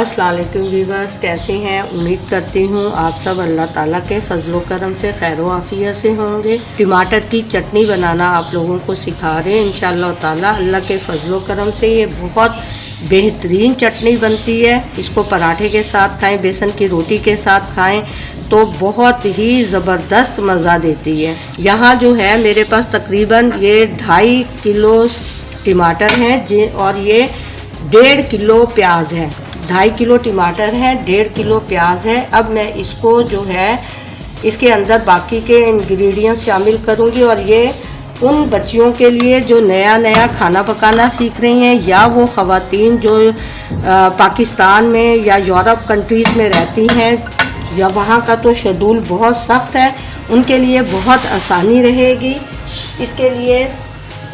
अस्सलाम वालेकुम व्यूअर्स, कैसे हैं? उम्मीद करती हूँ आप सब अल्लाह ताला के फजलो करम से खैर आफियत से होंगे। टमाटर की चटनी बनाना आप लोगों को सिखा रहे हैं इंशाअल्लाह ताला। अल्लाह के फजलो करम से ये बहुत बेहतरीन चटनी बनती है। इसको पराठे के साथ खाएं, बेसन की रोटी के साथ खाएं तो बहुत ही ज़बरदस्त मज़ा देती है। यहाँ जो है मेरे पास तकरीबन ये 2.5 किलो टमाटर हैं और ये 1.5 किलो प्याज है। 2.5 किलो टमाटर है, 1.5 किलो प्याज है। अब मैं इसको जो है इसके अंदर बाकी के इंग्रेडिएंट्स शामिल करूँगी और ये उन बच्चियों के लिए जो नया नया खाना पकाना सीख रही हैं या वो ख़वातीन जो पाकिस्तान में या यूरोप कंट्रीज़ में रहती हैं या वहाँ का तो शेड्यूल बहुत सख्त है, उनके लिए बहुत आसानी रहेगी। इसके लिए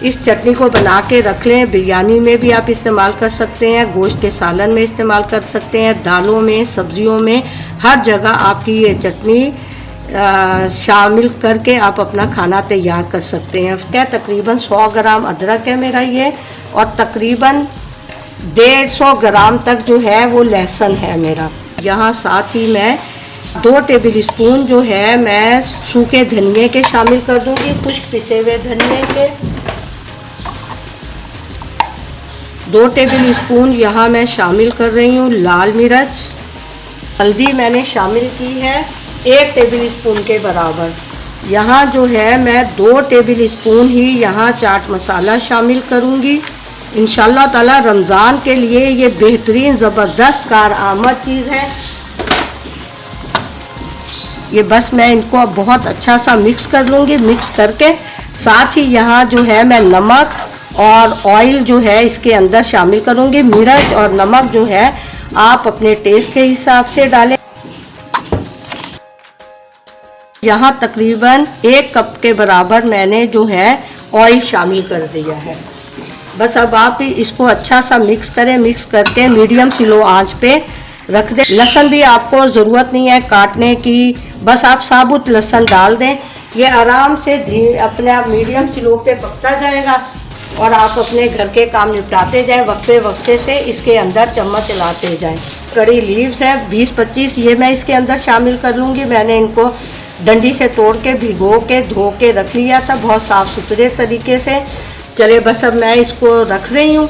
इस चटनी को बना के रख लें। बिरयानी में भी आप इस्तेमाल कर सकते हैं, गोश्त के सालन में इस्तेमाल कर सकते हैं, दालों में, सब्जियों में, हर जगह आपकी ये चटनी शामिल करके आप अपना खाना तैयार कर सकते हैं। क्या तकरीबन 100 ग्राम अदरक है मेरा ये और तकरीबन 150 ग्राम तक जो है वो लहसुन है मेरा। यहाँ साथ ही मैं 2 टेबल स्पून जो है मैं सूखे धनिए के शामिल कर दूँगी, खुश्क पिसे हुए धनिए के। 2 टेबल स्पून यहाँ मैं शामिल कर रही हूँ लाल मिर्च। हल्दी मैंने शामिल की है 1 टेबल स्पून के बराबर। यहाँ जो है मैं 2 टेबल स्पून ही यहाँ चाट मसाला शामिल करूँगी। इंशाल्लाह ताला रमज़ान के लिए ये बेहतरीन ज़बरदस्त कारआमद चीज़ है। ये बस मैं इनको अब बहुत अच्छा सा मिक्स कर लूँगी। मिक्स करके साथ ही यहाँ जो है मैं नमक और ऑयल जो है इसके अंदर शामिल करूँगी। मिर्च और नमक जो है आप अपने टेस्ट के हिसाब से डालें। यहाँ तकरीबन 1 कप के बराबर मैंने जो है ऑयल शामिल कर दिया है। बस अब आप इसको अच्छा सा मिक्स करें। मिक्स करके मीडियम स्लो आंच पे रख दें। लहसुन भी आपको ज़रूरत नहीं है काटने की, बस आप साबुत लहसुन डाल दें। ये आराम से अपने आप मीडियम स्लो पे पकता जाएगा और आप अपने घर के काम निपटाते जाएं। वक्फे वक्फे से इसके अंदर चम्मच चलाते जाएं। कड़ी लीव्स है 20-25, ये मैं इसके अंदर शामिल कर लूँगी। मैंने इनको डंडी से तोड़ के भिगो के धो के रख लिया था बहुत साफ़ सुथरे तरीके से। चले बस अब मैं इसको रख रही हूँ।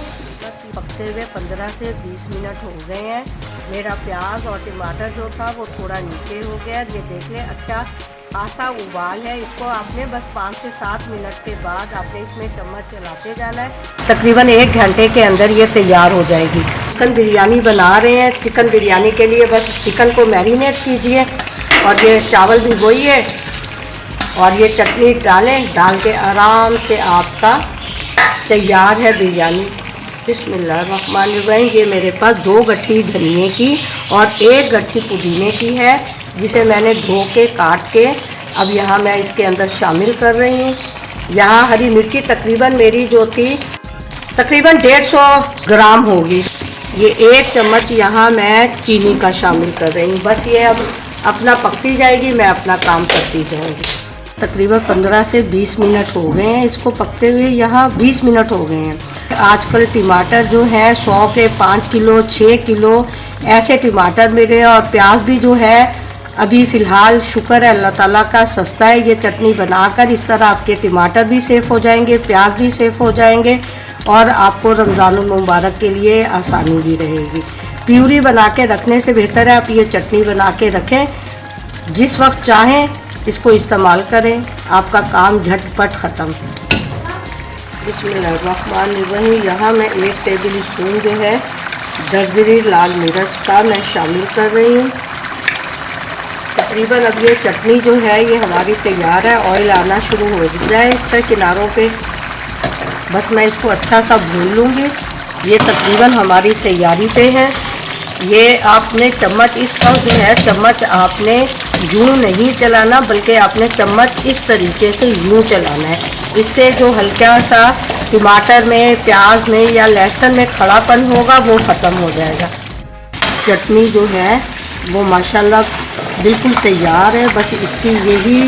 पकते हुए 15 से 20 मिनट हो गए हैं। मेरा प्याज और टमाटर जो था वो थोड़ा नीचे हो गया। ये देख लें अच्छा खासा उबाल है। इसको आपने बस 5 से 7 मिनट के बाद आपने इसमें चम्मच चलाते जाना है। तकरीबन 1 घंटे के अंदर ये तैयार हो जाएगी। चिकन बिरयानी बना रहे हैं। चिकन बिरयानी के लिए बस चिकन को मैरिनेट कीजिए और ये चावल भी वही है और ये चटनी डालें। डाल के आराम से आपका तैयार है बिरयानी। बिस्मिल्लाहिर्रहमानिर्रहीम। ये मेरे पास 2 गट्ठी धनिए की और 1 गट्ठी पुदीने की है जिसे मैंने धो के काट के अब यहाँ मैं इसके अंदर शामिल कर रही हूँ। यहाँ हरी मिर्ची तकरीबन मेरी जो थी तकरीबन 150 ग्राम होगी। ये 1 चम्मच यहाँ मैं चीनी का शामिल कर रही हूँ। बस ये अब अपना पकती जाएगी, मैं अपना काम करती जाऊँगी। तकरीबन 15 से 20 मिनट हो गए हैं इसको पकते हुए। यहाँ 20 मिनट हो गए हैं। आजकल टमाटर जो है 100 के 5 किलो 6 किलो ऐसे टमाटर मिले और प्याज भी जो है अभी फ़िलहाल शुक्र है अल्लाह ताला का सस्ता है। ये चटनी बनाकर इस तरह आपके टमाटर भी सेफ़ हो जाएंगे, प्याज भी सेफ़ हो जाएंगे और आपको रमज़ानुल मुबारक के लिए आसानी भी रहेगी। प्यूरी बना के रखने से बेहतर है आप ये चटनी बना के रखें, जिस वक्त चाहें इसको इस्तेमाल करें, आपका काम झटपट ख़त्म। बिस्मिल्लाहिर्रहमानिर्रहीम। यहाँ मैं 1 टेबल स्पून जो है दरदरी लाल मिर्च का मैं शामिल कर रही हूँ। तकरीबन अब ये चटनी जो है ये हमारी तैयार है। ऑयल आना शुरू हो जाए इसके किनारों पे, बस मैं इसको अच्छा सा भून लूँगी। ये तकरीबन हमारी तैयारी पे है। ये आपने चम्मच इस वक्त जो है चम्मच आपने यूँ नहीं चलाना बल्कि आपने चम्मच इस तरीके से यूँ चलाना है। इससे जो हल्का सा टमाटर में, प्याज में या लहसुन में खड़ापन होगा वो ख़त्म हो जाएगा। चटनी जो है वो माशाल्लाह बिल्कुल तैयार है। बस इसकी यही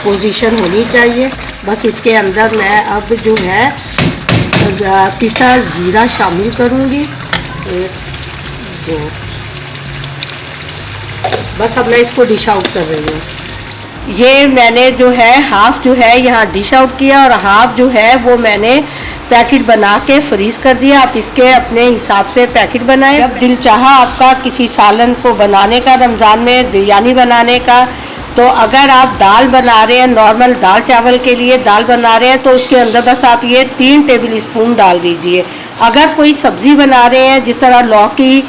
पोजीशन होनी चाहिए। बस इसके अंदर मैं अब जो है पिसा ज़ीरा शामिल करूँगी। 1 2 बस अब मैं इसको डिश आउट कर रही हूँ। ये मैंने जो है हाफ जो है यहाँ डिश आउट किया और हाफ जो है वो मैंने पैकेट बना के फ्रीज़ कर दिया। आप इसके अपने हिसाब से पैकेट बनाएं। जब दिल चाहा आपका किसी सालन को बनाने का, रमज़ान में बिरयानी बनाने का, तो अगर आप दाल बना रहे हैं, नॉर्मल दाल चावल के लिए दाल बना रहे हैं, तो उसके अंदर बस आप ये 3 टेबल स्पून डाल दीजिए। अगर कोई सब्ज़ी बना रहे हैं, जिस तरह लौकी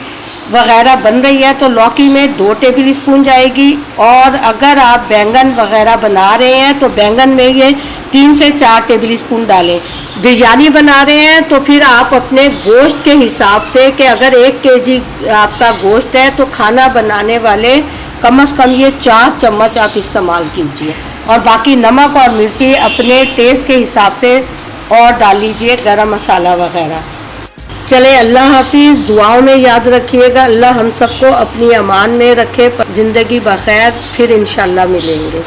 वगैरह बन रही है, तो लौकी में 2 टेबल स्पून जाएगी। और अगर आप बैंगन वगैरह बना रहे हैं तो बैंगन में ये 3 से 4 टेबल स्पून डालें। बिरयानी बना रहे हैं तो फिर आप अपने गोश्त के हिसाब से, कि अगर 1 केजी आपका गोश्त है तो खाना बनाने वाले कम से कम ये 4 चम्मच आप इस्तेमाल कीजिए। और बाकी नमक और मिर्ची अपने टेस्ट के हिसाब से और डाल लीजिए, गरम मसाला वगैरह। चले, अल्लाह हाफिज़। दुआओं में याद रखिएगा। अल्लाह हम सबको अपनी अमान में रखे। ज़िंदगी बखैर, फिर इंशाल्लाह मिलेंगे।